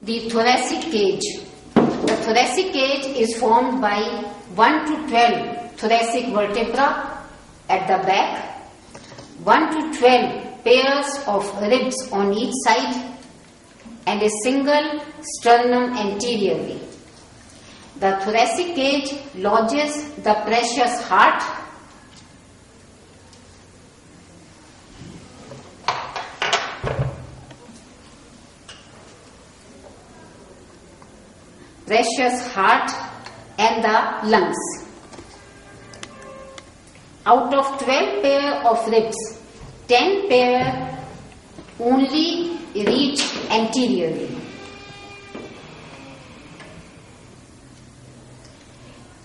The thoracic cage. The thoracic cage is formed by 1 to 12 thoracic vertebra at the back, 1 to 12 pairs of ribs on each side, and a single sternum anteriorly. The thoracic cage lodges the precious heart, and the lungs. Out of 12 pair of ribs, 10 pair only reach anteriorly.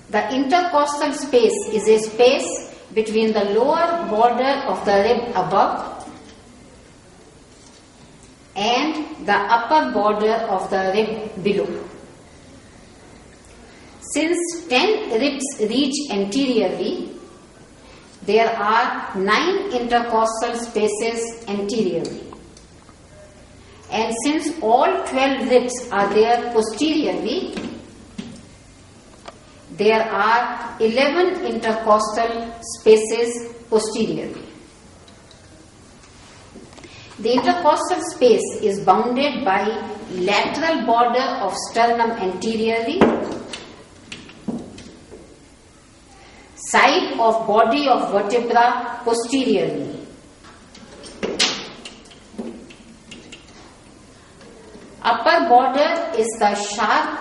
The intercostal space is a space between the lower border of the rib above and the upper border of the rib below. Since 10 ribs reach anteriorly, there are 9 intercostal spaces anteriorly. And since all 12 ribs are there posteriorly, there are 11 intercostal spaces posteriorly. The intercostal space is bounded by lateral border of sternum anteriorly, side of body of vertebra posteriorly, upper border is the sharp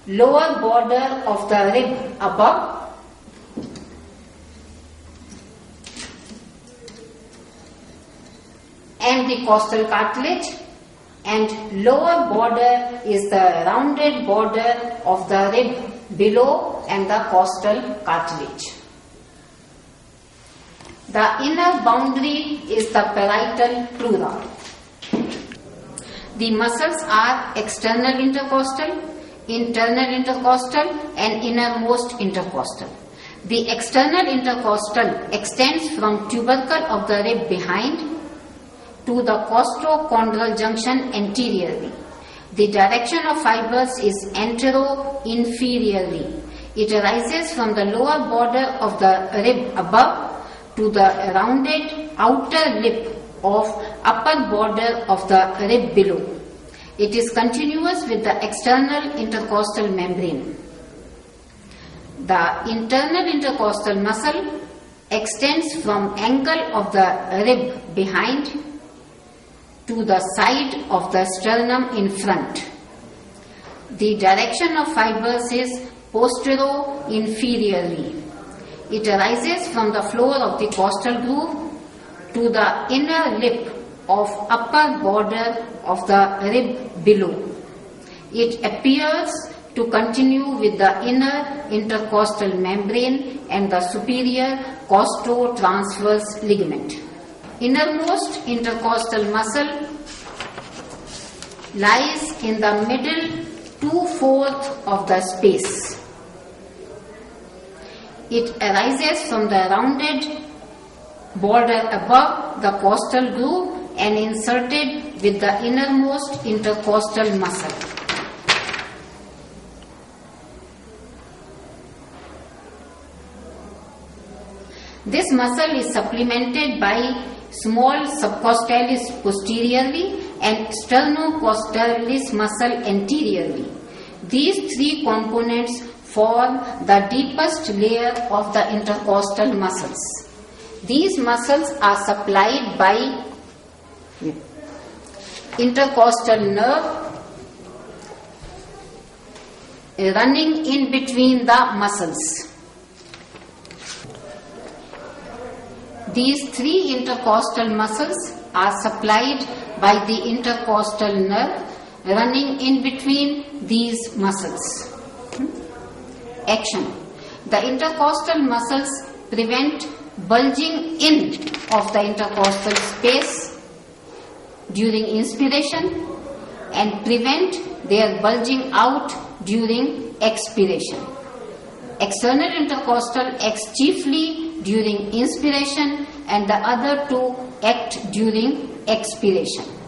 lower border of the rib above, and the costal cartilage, and lower border is the rounded border of the rib below and the costal cartilage. The inner boundary is the parietal pleura. The muscles are external intercostal, internal intercostal, and innermost intercostal. The external intercostal extends from tubercle of the rib behind to the costochondral junction anteriorly. The direction of fibers is antero-inferiorly. It arises from the lower border of the rib above to the rounded outer lip of upper border of the rib below. It is continuous with the external intercostal membrane. The internal intercostal muscle extends from angle of the rib behind to the side of the sternum in front. The direction of fibers is postero-inferiorly. It arises from the floor of the costal groove to the inner lip of upper border of the rib below. It appears to continue with the inner intercostal membrane and the superior costotransverse ligament. Innermost intercostal muscle lies in the middle 2/4 of the space. It arises from the rounded border above the costal groove and inserted with the innermost intercostal muscle. This muscle is supplemented by small subcostalis posteriorly and sternocostalis muscle anteriorly. These three components form the deepest layer of the intercostal muscles. These muscles are supplied by intercostal nerve running in between the muscles. These three intercostal muscles are supplied by the intercostal nerve running in between these muscles. Action. The intercostal muscles prevent bulging in of the intercostal space during inspiration and prevent their bulging out during expiration. External intercostal acts chiefly during inspiration and the other two act during expiration.